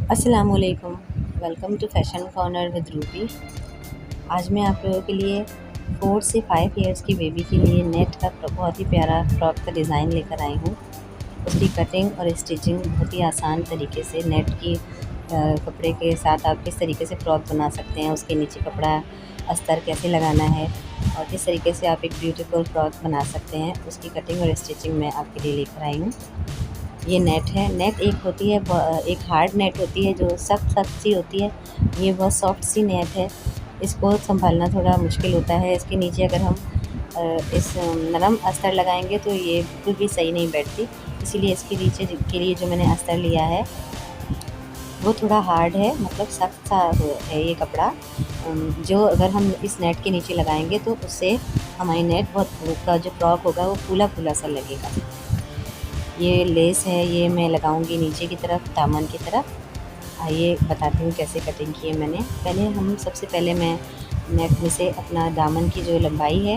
अस्सलामुअलैकुम। Welcome to fashion corner with Ruby. आज मैं आप लोगों के लिए 4 से 5 इयर्स की बेबी के लिए नेट का बहुत ही प्यारा फ्रॉक का डिज़ाइन लेकर आई हूँ। उसकी कटिंग और स्टिचिंग बहुत ही आसान तरीके से नेट की कपड़े के साथ आप किस तरीके से फ्रॉक बना सकते हैं, उसके नीचे कपड़ा अस्तर कैसे लगाना है और किस तरीके से आप एक ब्यूटीफुल फ्रॉक बना सकते हैं, उसकी कटिंग और स्टिचिंग मैं आपके लिए लेकर आई हूँ। ये नेट है। नेट एक होती है एक हार्ड नेट होती है जो सख्त सख्त सी होती है। ये बहुत सॉफ्ट सी नेट है। इसको संभालना थोड़ा मुश्किल होता है। इसके नीचे अगर हम इस नरम अस्तर लगाएंगे तो ये बिल्कुल भी सही नहीं बैठती। इसीलिए इसके नीचे के लिए जो मैंने अस्तर लिया है वो थोड़ा हार्ड है, मतलब सख्त सा है ये कपड़ा। जो अगर हम इस नेट के नीचे लगाएंगे तो उससे हमारी नेट बहुत का जो फ्रॉक होगा वो फूला फूला सा लगेगा। ये लेस है, ये मैं लगाऊंगी नीचे की तरफ, दामन की तरफ। आइए बताती हूँ कैसे कटिंग की है मैंने। सबसे पहले मैं नेट में से अपना दामन की जो लंबाई है,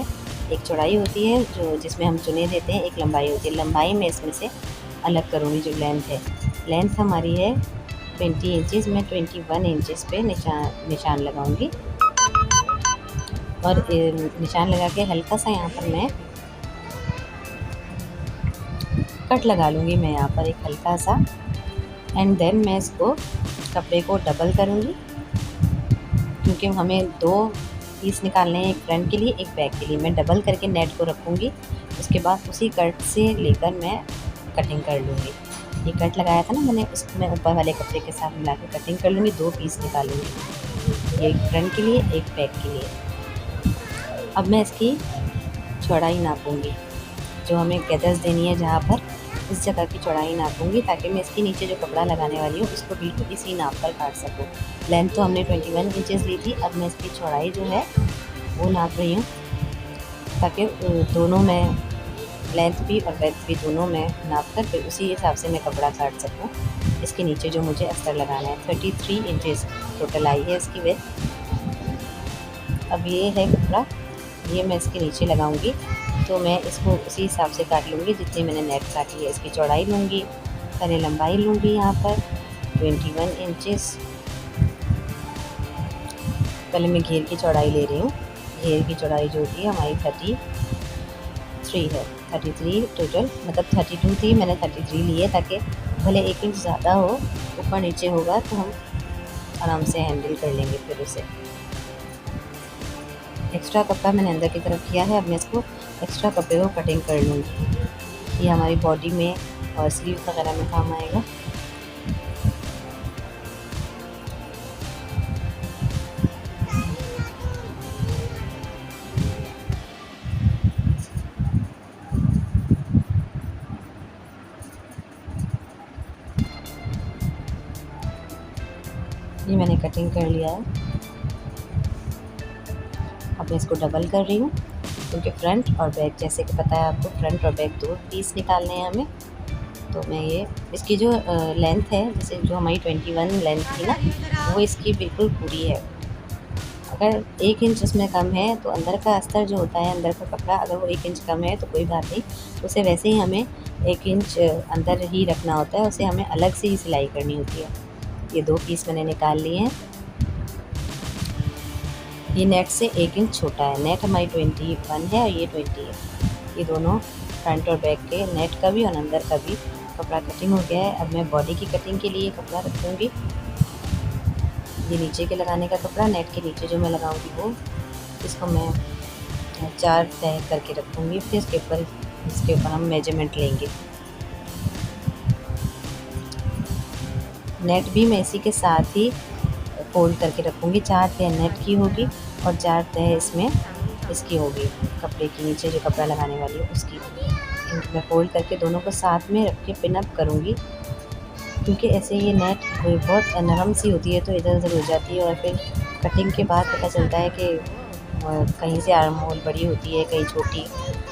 एक चौड़ाई होती है जो जिसमें हम चुने देते हैं, एक लंबाई होती है। लंबाई में इसमें से अलग करूँगी। जो लेंथ है, लेंथ हमारी है 20 इंचज़। मैं 21 इंचज़ पे निशान लगाऊंगी और निशान लगा के हल्का सा यहाँ पर मैं कट लगा लूँगी। मैं यहाँ पर एक हल्का सा, एंड देन मैं इसको कपड़े को डबल करूँगी क्योंकि हमें 2 पीस निकालने हैं, एक फ्रंट के लिए एक बैक के लिए। मैं डबल करके नेट को रखूँगी। उसके बाद उसी कट से लेकर मैं कटिंग कर लूँगी। ये कट लगाया था ना मैंने, उसको मैं ऊपर वाले कपड़े के साथ मिला के कटिंग कर लूँगी। 2 पीस निकालूँगी, एक फ्रंट के लिए एक बैक के लिए। अब मैं इसकी चौड़ाई नापूँगी, जो हमें गैदर्स देनी है जहाँ पर, इस जगह की चौड़ाई नापूंगी ताकि मैं इसके नीचे जो कपड़ा लगाने वाली हूँ उसको बिल्कुल इसी नाप पर काट सकूँ। लेंथ तो हमने 21 इंचेस ली थी। अब मैं इसकी चौड़ाई जो है वो नाप रही हूँ ताकि दोनों में लेंथ भी और ब्रेड्थ भी दोनों में नाप कर फिर उसी हिसाब से मैं कपड़ा काट सकूँ। इसके नीचे जो मुझे अस्तर लगाना है 33 इंचेस टोटल आई है इसकी विड्थ। अब ये है कपड़ा, ये मैं इसके नीचे लगाऊंगी तो मैं इसको उसी हिसाब से काट लूँगी जितनी मैंने नेट काटी है। इसकी चौड़ाई लूँगी, पहले लंबाई लूँगी यहाँ पर 21 इंचेस। पहले मैं घेर की चौड़ाई ले रही हूँ। घेर की चौड़ाई जो होती है हमारी 33 है। 33 टोटल, मतलब 32 थी, मैंने 33 ली है ताकि भले 1 इंच ज़्यादा हो, ऊपर नीचे होगा तो हम आराम से हैंडल कर लेंगे। फिर उसे एक्स्ट्रा कपड़ा मैंने अंदर की तरफ किया है। अब मैं इसको एक्स्ट्रा कपड़े को कटिंग कर लूँगी। ये हमारी बॉडी में और स्लीव वगैरह में काम आएगा। ये मैंने कटिंग कर लिया है। अब मैं इसको डबल कर रही हूँ क्योंकि फ्रंट और बैक, जैसे कि पता है आपको, फ्रंट और बैक 2 पीस निकालने हैं हमें। तो मैं ये इसकी जो लेंथ है, जैसे जो हमारी 21 लेंथ थी ना, वो इसकी बिल्कुल पूरी है। अगर 1 इंच उसमें कम है तो अंदर का अस्तर जो होता है, अंदर का कपड़ा, अगर वो 1 इंच कम है तो कोई बात नहीं, उसे वैसे ही हमें 1 इंच अंदर ही रखना होता है। उसे हमें अलग से ही सिलाई करनी होती है। ये 2 पीस मैंने निकाल लिए हैं। ये नेट से 1 इंच छोटा है। नेट हमारी 21 है और ये 20 है। ये दोनों फ्रंट और बैक के, नेट का भी और अंदर का भी कपड़ा कटिंग हो गया है। अब मैं बॉडी की कटिंग के लिए कपड़ा रखूँगी। ये नीचे के लगाने का कपड़ा, नेट के नीचे जो मैं लगाऊंगी वो, इसको मैं 4 तय करके रखूँगी। फिर इसके ऊपर हम मेजरमेंट लेंगे। नेट भी मैं इसी के साथ ही फोल्ड करके रखूँगी। 4 तय नेट की होगी और 4 तय इसमें इसकी होगी, कपड़े के नीचे जो कपड़ा लगाने वाली है उसकी। मैं फोल्ड करके दोनों को साथ में रख के पिन अप करूँगी क्योंकि ऐसे ये नेट बहुत नरम सी होती है तो इधर उधर हो जाती है और फिर कटिंग के बाद पता चलता है कि कहीं से आर्म होल बड़ी होती है, कहीं छोटी,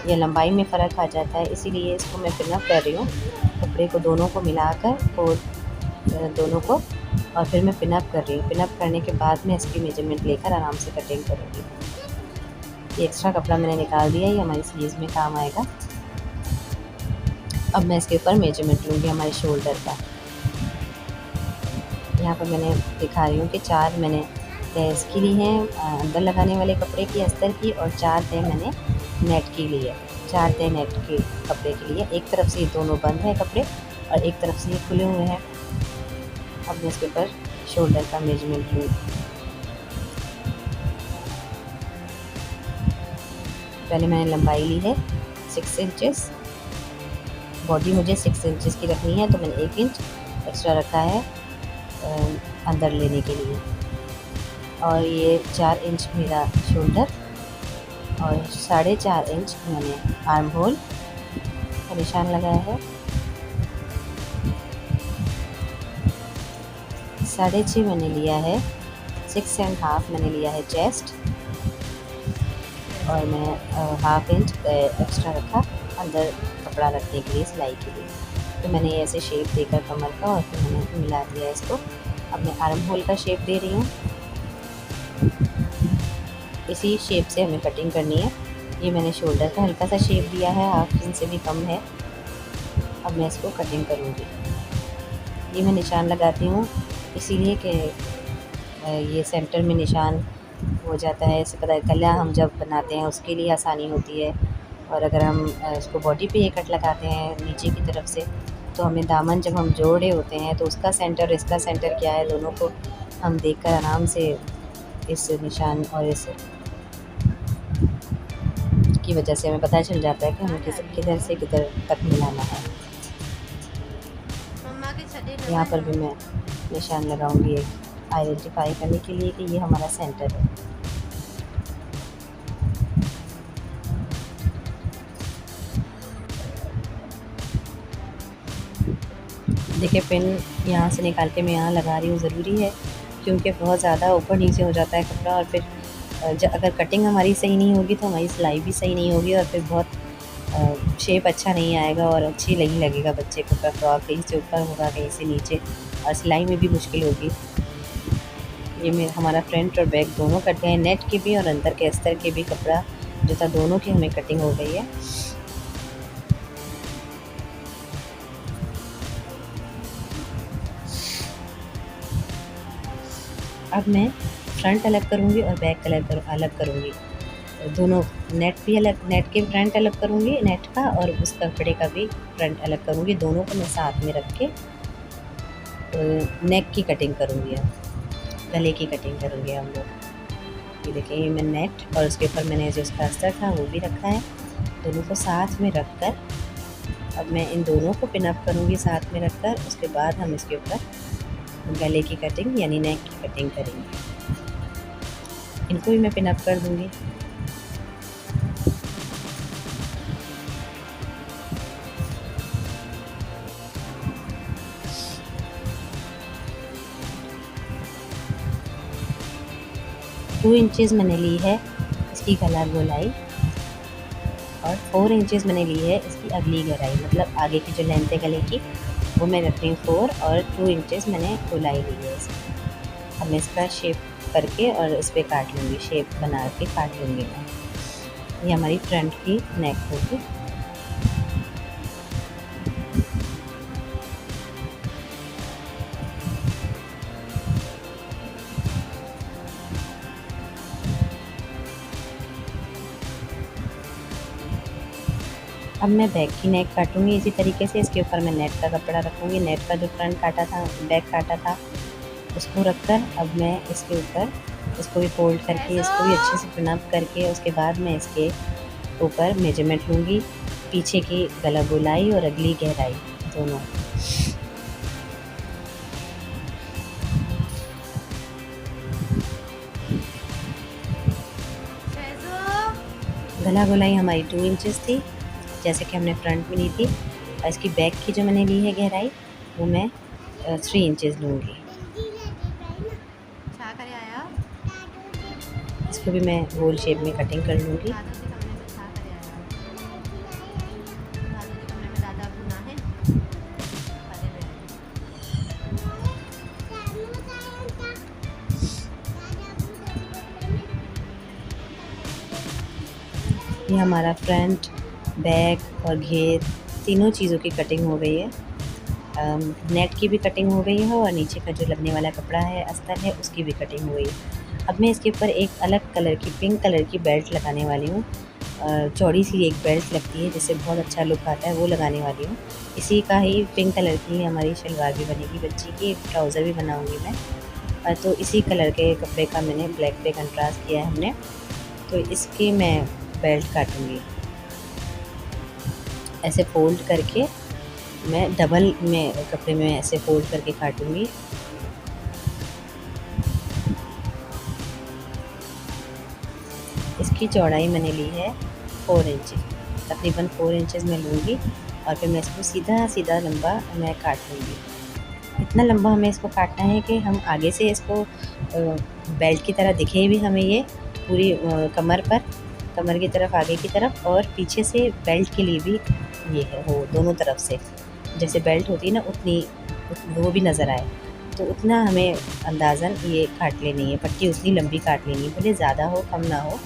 या लंबाई में फ़र्क आ जाता है। इसीलिए इसको मैं पिन अप कर रही हूँ, कपड़े को दोनों को मिलाकर और दोनों को, और फिर मैं पिन अप कर रही हूँ। पिन अप करने के बाद मैं इसकी मेजरमेंट लेकर आराम से कटिंग करूँगी। ये एक्स्ट्रा कपड़ा मैंने निकाल दिया, ये हमारी स्लीव्स में काम आएगा। अब मैं इसके ऊपर मेजरमेंट लूँगी हमारे शोल्डर का। यहाँ पर मैंने दिखा रही हूँ कि 4 मैंने तय इसकी ली हैं अंदर लगाने वाले कपड़े की, अस्तर की, और 4 तय मैंने नेट की ली है। 4 तय नेट के कपड़े के लिए। एक तरफ से ये दोनों बंद हैं कपड़े और एक तरफ से ये खुले हुए हैं। अब मैं इसके ऊपर शोल्डर का मेजरमेंट लूँ। पहले मैंने लंबाई ली है 6 इंचेस। बॉडी मुझे 6 इंचेस की रखनी है, तो मैंने 1 इंच एक्स्ट्रा रखा है अंदर लेने के लिए। और ये 4 इंच मेरा शोल्डर और 4.5 इंच मैंने आर्म होल का निशान लगाया है। 6.5 मैंने लिया है, 6.5 मैंने लिया है चेस्ट, और मैं हाफ इंच एक्स्ट्रा रखा अंदर कपड़ा रखने के लिए, सिलाई के लिए। तो मैंने ये ऐसे शेप देकर कमर का, और फिर मैंने मिला दिया इसको। अब मैं आर्म होल का शेप दे रही हूँ। इसी शेप से हमें कटिंग करनी है। ये मैंने शोल्डर का हल्का सा शेप दिया है, हाफ इंच से भी कम है। अब मैं इसको कटिंग करूँगी। ये मैं निशान लगाती हूँ इसीलिए कि ये सेंटर में निशान हो जाता है। इससे पता है गला हम जब बनाते हैं उसके लिए आसानी होती है। और अगर हम इसको बॉडी पे ये कट लगाते हैं नीचे की तरफ से, तो हमें दामन जब हम जोड़े होते हैं तो उसका सेंटर इसका सेंटर क्या है, दोनों को हम देखकर आराम से इस निशान और इस की वजह से हमें पता चल जाता है कि हमें किधर से किधर तक मिलाना है। यहाँ पर भी मैं निशान लगाऊंगी आइडेंटिफाई करने के लिए कि ये हमारा सेंटर है। देखिए पिन यहाँ से निकाल के मैं यहाँ लगा रही हूँ, ज़रूरी है क्योंकि बहुत ज़्यादा ऊपर नीचे हो जाता है कपड़ा, और फिर अगर कटिंग हमारी सही नहीं होगी तो हमारी सिलाई भी सही नहीं होगी, और फिर बहुत शेप अच्छा नहीं आएगा और अच्छी नहीं लगेगा बच्चे को। फ्रॉक कहीं से ऊपर होगा कहीं से नीचे, और सिलाई में भी मुश्किल होगी। ये मैं हमारा फ्रंट और बैक दोनों कट गए, नेट के भी और अंदर के अस्तर के भी कपड़ा जो था दोनों की हमें कटिंग हो गई है। अब मैं फ्रंट अलग करूँगी और बैक अलग करूँगी। दोनों नेट भी अलग, नेट के फ्रंट अलग करूँगी नेट का, और उस कपड़े का भी फ्रंट अलग करूँगी। दोनों को मैं साथ में रख के नेक की कटिंग करूँगी, अब गले की कटिंग करूँगी हम लोग। ये देखिए ये मैं नेट और उसके ऊपर मैंने जो उसका अस्तर था वो भी रखा है। दोनों को साथ में रख कर अब मैं इन दोनों को पिन अप करूँगी साथ में रख कर। उसके बाद हम इसके ऊपर गले की कटिंग यानी नेक की कटिंग करेंगे। इनको भी मैं पिन अप कर दूँगी। टू इंचेस मैंने ली है इसकी गला गोलाई, और 4 इंचेस मैंने ली है इसकी अगली गहराई, मतलब आगे की जो लेंथ है गले की वो मैं रख रही हूँ 4, और 2 इंचेस मैंने गोलाई ली है इसकी। अब मैं इसका शेप करके और इस पर काट लूँगी, शेप बना के काट लूँगी मैं। ये हमारी फ्रंट की नेक होगी। अब मैं बैक की नेक काटूँगी इसी तरीके से। इसके ऊपर मैं नेट का कपड़ा रखूँगी, नेट का जो फ्रंट काटा था बैक काटा था उसको रखकर अब मैं इसके ऊपर इसको भी फोल्ड करके इसको भी अच्छे से पिन अप करके उसके बाद मैं इसके ऊपर मेजरमेंट लूँगी, पीछे की गला गोलाई और अगली गहराई दोनों। गला गोलाई हमारी 2 इंचेस थी जैसे कि हमने फ्रंट में ली थी, और इसकी बैक की जो मैंने ली है गहराई वो मैं 3 इंचेस लूँगी। इसको भी मैं गोल शेप में कटिंग कर लूँगी। ये हमारा फ्रंट बैक और घेर तीनों चीज़ों की कटिंग हो गई है। नेट की भी कटिंग हो गई है और नीचे का जो लगने वाला कपड़ा है अस्तर है उसकी भी कटिंग हो गई है। अब मैं इसके ऊपर एक अलग कलर की पिंक कलर की बेल्ट लगाने वाली हूँ। चौड़ी सी एक बेल्ट लगती है जिससे बहुत अच्छा लुक आता है, वो लगाने वाली हूँ। इसी का ही पिंक कलर की हमारी शलवार भी बनेगी बच्ची की, ट्राउज़र भी बनाऊँगी मैं। तो इसी कलर के कपड़े का मैंने ब्लैक पे कंट्रास्ट किया है हमने। तो इसकी मैं बेल्ट काटूँगी ऐसे फ़ोल्ड करके, मैं डबल में कपड़े में ऐसे फ़ोल्ड करके काटूँगी। इसकी चौड़ाई मैंने ली है 4 इंच, तकरीबन 4 इंचेस मैं लूँगी और फिर मैं इसको सीधा सीधा लंबा मैं काट लूँगी। इतना लंबा हमें इसको काटना है कि हम आगे से इसको बेल्ट की तरह दिखे भी हमें ये पूरी कमर पर, कमर की तरफ आगे की तरफ, और पीछे से बेल्ट के लिए भी ये है हो दोनों तरफ से जैसे बेल्ट होती है ना उतनी वो भी नज़र आए। तो उतना हमें अंदाज़न ये काट लेनी है, पट्टी उतनी लंबी काट लेनी है, भले ज़्यादा हो कम ना हो।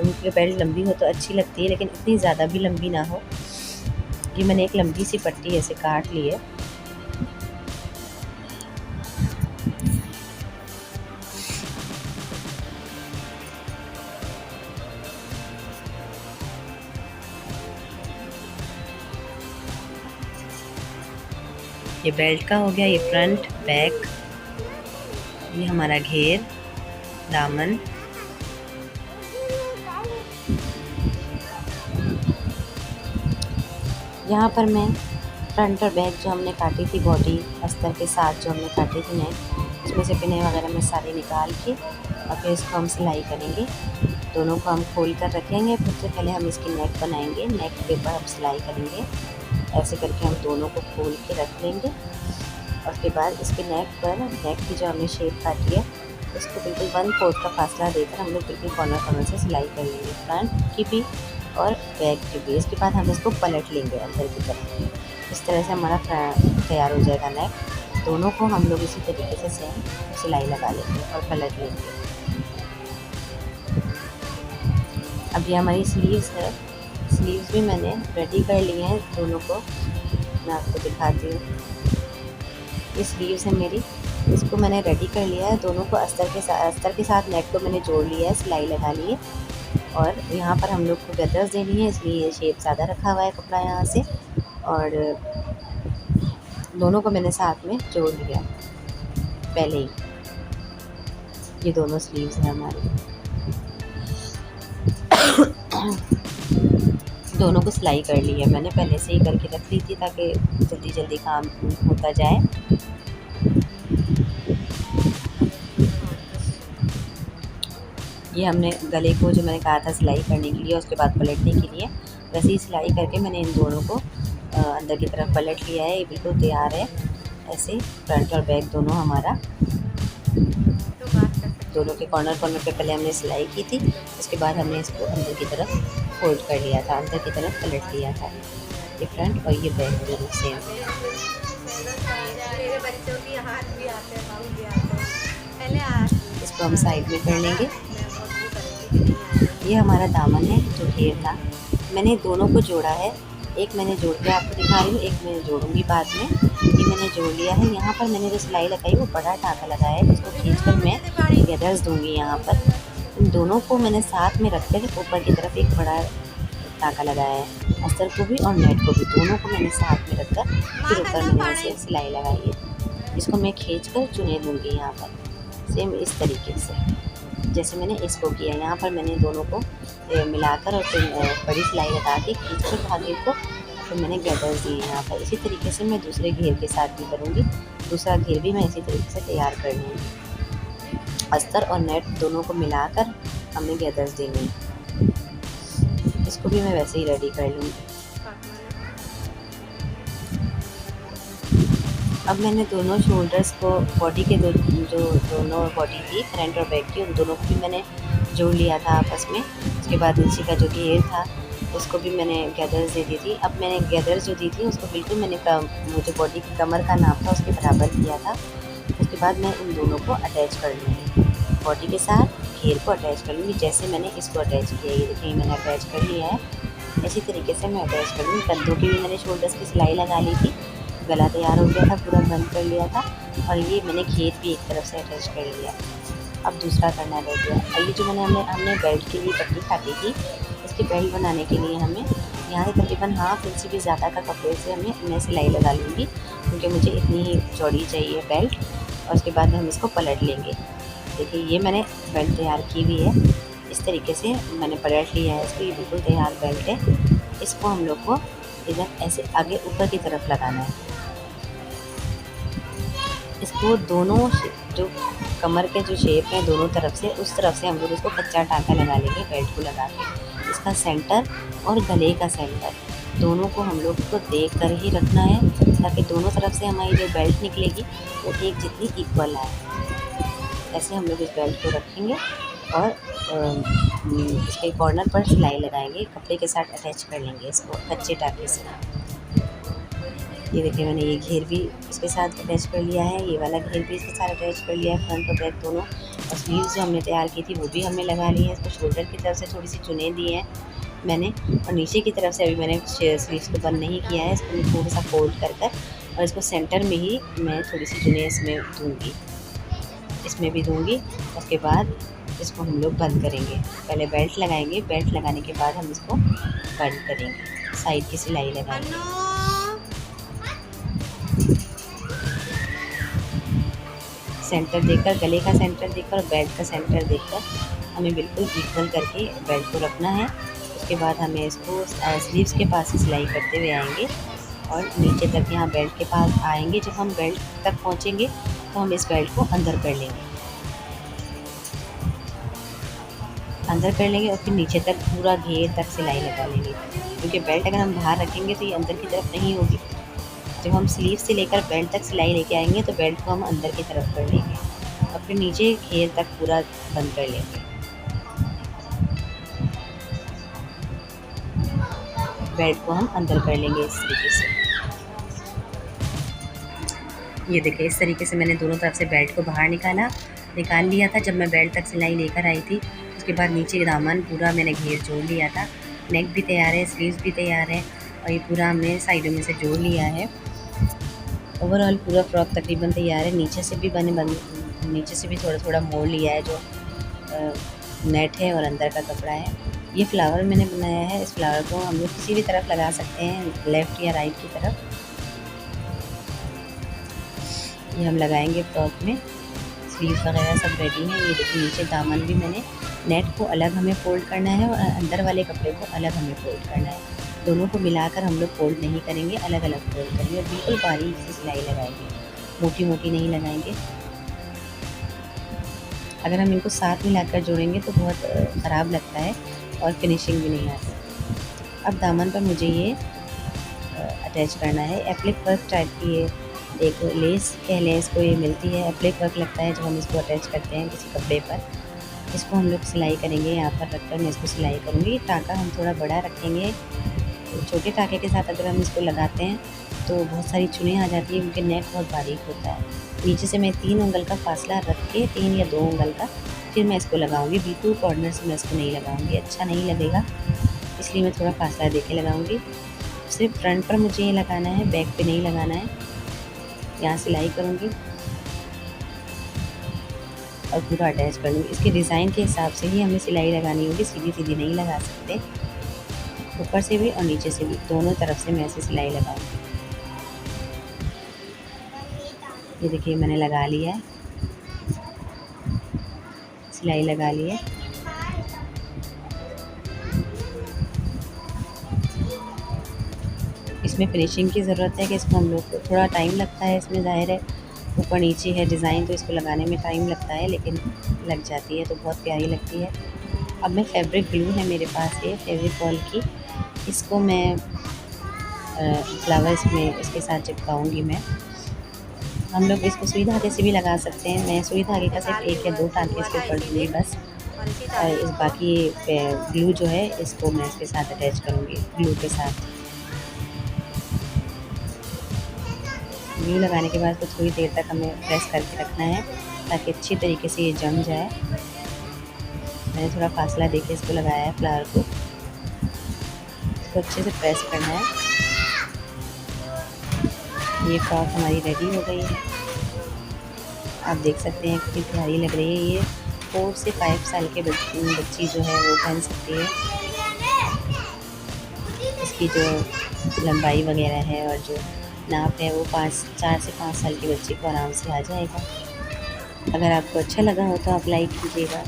उनकी बेल्ट लंबी हो तो अच्छी लगती है लेकिन इतनी ज़्यादा भी लंबी ना हो। ये मैंने एक लंबी सी पट्टी ऐसे काट ली है। ये बेल्ट का हो गया, ये फ्रंट बैक, ये हमारा घेर, दामन। यहाँ पर मैं फ्रंट और बैक जो हमने काटी थी बॉडी अस्तर के साथ जो हमने काटी थी नेक, उसमें से पिने वगैरह में सारे निकाल के और फिर इसको हम सिलाई करेंगे। दोनों को हम खोल कर रखेंगे, फिर से पहले हम इसकी नेक बनाएंगे, नेक के ऊपर हम सिलाई करेंगे। ऐसे करके हम दोनों को खोल के रख लेंगे और उसके बाद इसके नेक पर, नेक की जो हमने शेप काटी है उसको बिल्कुल 1/4 का फासला देकर हम लोग बिल्कुल कॉर्नर कॉर्नर से सिलाई कर लेंगे, फ्रंट की भी और बैक की भी। इसके बाद हम इसको पलट लेंगे अंदर की तरफ। इस तरह से हमारा तैयार हो जाएगा नेक। दोनों को हम लोग इसी तरीके से सेम सिलाई लगा लेंगे और पलट लेंगे। अब ये हमारी स्लीव्स है, स्लीव्स भी मैंने रेडी कर लिए हैं दोनों को, मैं आपको दिखाती हूँ। ये स्लीव्स है मेरी, इसको मैंने रेडी कर लिया है। दोनों को अस्तर के साथ नेक को मैंने जोड़ लिया है, सिलाई लगा ली है और यहाँ पर हम लोग को गदर्स देनी है, इसलिए ये शेप ज़्यादा रखा हुआ है कपड़ा यहाँ से। और दोनों को मैंने साथ में जोड़ लिया पहले ही। ये दोनों स्लीव्स हैं हमारी। दोनों को सिलाई कर ली है मैंने, पहले से ही करके रख ली थी ताकि जल्दी जल्दी काम होता जाए। ये हमने गले को जो मैंने कहा था सिलाई करने के लिए उसके बाद पलटने के लिए, वैसे ही सिलाई करके मैंने इन दोनों को अंदर की तरफ पलट लिया है। ये बिल्कुल तैयार है। ऐसे फ्रंट और बैक दोनों हमारा, दोनों के कॉर्नर कॉर्नर पे पहले हमने सिलाई की थी, उसके बाद हमने इसको अंदर की तरफ फोल्ड कर लिया था, अंदर की तरफ पलट लिया था। ये फ्रंट और ये बैक दोनों सेम। इसको हम साइड में कर लेंगे। ये हमारा दामन है जो घेर था, मैंने दोनों को जोड़ा है। एक मैंने जोड़ के आपको दिखा रही हूँ, एक मैं जोड़ूंगी बाद में। ये मैंने जोड़ लिया है। यहाँ पर मैंने जो सिलाई लगाई वो बड़ा टाँका लगाया है, जिसको खींचकर मैं गैदर्स दूँगी। यहाँ पर इन दोनों को मैंने साथ में रख कर ऊपर की तरफ एक बड़ा टाँका लगाया है, अस्तर को भी और नेट को भी, दोनों को मैंने साथ में रख कर फिर ऊपर मैंने ऐसे सिलाई लगाई है। इसको मैं खींच कर चुने दूँगी यहाँ पर, सेम इस तरीके से जैसे मैंने इसको किया। यहाँ पर मैंने दोनों को मिलाकर और फिर बड़ी सिलाई लगा के खींच कर धागे को फिर मैंने गैदर्स दिए यहाँ पर। इसी तरीके से मैं दूसरे घेर के साथ भी करूँगी, दूसरा घेर भी मैं इसी तरीके से तैयार कर लूँगी। अस्तर और नेट दोनों को मिलाकर हमने गैदर्स देने हैं। इसको भी मैं वैसे ही रेडी कर लूँगी। अब मैंने दोनों शोल्डर्स को, बॉडी के जो दोनों बॉडी थी फ्रंट और बैक की, उन दोनों को भी मैंने जोड़ लिया था आपस में। उसके बाद नीचे का जो घेर था उसको भी मैंने गैदर्स दे दी थी। अब मैंने गैदर्स जो दी थी उसको बिल्कुल मैंने मुझे बॉडी की कमर का नाप था उसके बराबर किया था। उसके बाद मैं इन दोनों को अटैच कर लूँगी, बॉडी के साथ घेर को अटैच कर लूँगी जैसे मैंने इसको अटैच किया। ये देखिए मैंने अटैच कर लिया है, इसी तरीके से मैं अटैच कर लूँगी। कंधों की भी मैंने शोल्डर्स की सिलाई लगा ली थी, गला तैयार हो गया था, पूरा बंद कर लिया था। और ये मैंने घेर भी एक तरफ से अटैच कर लिया। अब दूसरा करना रह गया। और ये जो हमने बेल्ट के लिए पट्टी काटी थी, इसकी बेल्ट बनाने के लिए हमें यहाँ से तकरीबन हाफ इंच से भी ज़्यादा का कपड़े से मैं सिलाई लगा लूँगी, क्योंकि मुझे इतनी ही चौड़ी चाहिए बेल्ट। और उसके बाद हम इसको पलट लेंगे। देखिए ये मैंने बेल्ट तैयार की हुई है, इस तरीके से मैंने पलट लिया है इसको। ये बिल्कुल तैयार बेल्ट है। इसको हम लोग को इधर ऐसे आगे ऊपर की तरफ लगाना है। इसको दोनों जो कमर के जो शेप है दोनों तरफ से, उस तरफ से हम लोग इसको कच्चा टाँका लगा लेंगे बेल्ट को लगा के। इसका सेंटर और गले का सेंटर दोनों को हम लोग को देख कर ही रखना है, ताकि दोनों तरफ से हमारी जो बेल्ट निकलेगी वो एक जितनी इक्वल आए। ऐसे हम लोग इस बेल्ट को रखेंगे और इसके कॉर्नर पर सिलाई लगाएंगे, कपड़े के साथ अटैच कर लेंगे इसको कच्चे टाँके से। ये देखिए मैंने ये घेर भी इसके साथ अटैच कर लिया है, ये वाला घेर भी इसके साथ अटैच कर लिया है, फ्रंट और बैक दोनों। और स्लीव्स जो हमने तैयार की थी वो भी हमने लगा ली है। इसको शोल्डर की तरफ से थोड़ी सी चुने दी है मैंने, और नीचे की तरफ से अभी मैंने स्लीव्स को बंद नहीं किया है। इसको मैं थोड़ा सा फोल्ड कर और इसको सेंटर में ही मैं थोड़ी सी चुने इसमें दूँगी, इसमें भी दूँगी। उसके बाद इसको हम लोग बंद करेंगे। पहले बेल्ट लगाएंगे, बेल्ट लगाने के बाद हम इसको बंद करेंगे, साइड की सिलाई लगाएंगे। सेंटर देखकर, गले का सेंटर देखकर और बेल्ट का सेंटर देखकर हमें बिल्कुल इक्वल करके बेल्ट को रखना है। उसके बाद हमें इसको स्लीव्स के पास से सिलाई करते हुए आएंगे और नीचे तक यहाँ बेल्ट के पास आएंगे। जब हम बेल्ट तक पहुँचेंगे तो हम इस बेल्ट को अंदर कर लेंगे, और फिर नीचे तक पूरा घेर तक सिलाई लगा लेंगे, क्योंकि बेल्ट अगर हम बाहर रखेंगे तो ये अंदर की तरफ नहीं होगी। जब हम स्लीव से लेकर बेल्ट तक सिलाई लेके आएंगे तो बेल्ट को हम अंदर की तरफ कर लेंगे और फिर नीचे घेर तक पूरा बंद कर लेंगे। बेल्ट को हम अंदर कर लेंगे इस तरीके से। ये देखिए इस तरीके से मैंने दोनों तरफ से बेल्ट को बाहर निकाल लिया था। जब मैं बेल्ट तक सिलाई लेकर आई थी, उसके बाद नीचे दामन पूरा मैंने घेर जोड़ लिया था। नेक भी तैयार है, स्लीव्स भी तैयार है और ये पूरा हमने साइडों में से जोड़ लिया है। ओवरऑल पूरा फ्रॉक तकरीबन तैयार है। नीचे से भी थोड़ा थोड़ा मोड़ लिया है, जो नेट है और अंदर का कपड़ा है। ये फ्लावर मैंने बनाया है। इस फ्लावर को हम लोग किसी भी तरफ लगा सकते हैं, लेफ़्ट या राइट की तरफ। ये हम लगाएंगे फ्रॉक में। स्लीव्स वगैरह सब रेडी हैं। ये देखिए नीचे दामन भी मैंने, नेट को अलग हमें फ़ोल्ड करना है और अंदर वाले कपड़े को अलग हमें फ़ोल्ड करना है। दोनों को मिलाकर हम लोग फोल्ड नहीं करेंगे, अलग अलग फोल्ड करेंगे। बिल्कुल बारीक से सिलाई लगाएंगे, मोटी मोटी नहीं लगाएंगे। अगर हम इनको साथ मिलाकर जोड़ेंगे तो बहुत ख़राब लगता है और फिनिशिंग भी नहीं आती। अब दामन पर मुझे ये अटैच करना है। एप्लिक वर्क टाइप की ये एक लेस कह लें इसको, ये मिलती है। एप्लिक वर्क लगता है जब हम इसको अटैच करते हैं किसी कपड़े पर। इसको हम लोग सिलाई करेंगे, यहाँ पर रखकर मैं इसको सिलाई करूँगी। टाँका हम थोड़ा बड़ा रखेंगे। छोटे टाँके के साथ अगर हम इसको लगाते हैं तो बहुत सारी चुनें आ जाती है, क्योंकि नेक बहुत बारीक होता है। नीचे से मैं 3 उंगल का फासला रख के, 3 या 2 उंगल का, फिर मैं इसको लगाऊंगी। बिल्कुल कॉर्नर से मैं इसको नहीं लगाऊंगी, अच्छा नहीं लगेगा, इसलिए मैं थोड़ा फासला दे के लगाऊंगी। सिर्फ फ्रंट पर मुझे ये लगाना है, बैक पे नहीं लगाना है। यहाँ सिलाई करूँगी और पूरा अटैच कर लूँगी। इसके डिज़ाइन के हिसाब से ही हमें सिलाई लगानी होगी, सीधी सीधी नहीं लगा सकते। ऊपर से भी और नीचे से भी, दोनों तरफ से मैं ऐसे सिलाई लगाऊंगी। ये देखिए मैंने लगा लिया है, सिलाई लगा ली है। इसमें फिनिशिंग की ज़रूरत है कि इसको हम लोग को थोड़ा टाइम लगता है। इसमें ज़ाहिर है ऊपर नीचे है डिज़ाइन, तो इसको लगाने में टाइम लगता है, लेकिन लग जाती है तो बहुत प्यारी लगती है। अब मैं फैब्रिक ग्लू है मेरे पास, ये फेविकॉल की, इसको मैं फ्लावर्स में इसके साथ चिपकाऊंगी मैं। हम लोग इसको सुई धागे से भी लगा सकते हैं। मैं सुई धागे का सिर्फ 1 या 2 टाँके इसके ऊपर दूँगी बस। और इस बाकी ग्लू जो है इसको मैं इसके साथ अटैच करूँगी, ग्लू के साथ। ग्लू लगाने के बाद तो थोड़ी देर तक हमें प्रेस करके रखना है ताकि अच्छी तरीके से ये जम जाए। मैंने थोड़ा फासला देके इसको लगाया है फ्लावर को। इसको अच्छे से प्रेस करना है। ये फ्रॉक हमारी रेडी हो गई है। आप देख सकते हैं कितनी प्यारी लग रही है। ये 4 से 5 साल के बच्ची जो है वो पहन सकती है। इसकी जो लंबाई वगैरह है और जो नाप है वो 4 से 5 साल के बच्चे को आराम से आ जाएगा। अगर आपको अच्छा लगा हो तो आप लाइक कीजिएगा।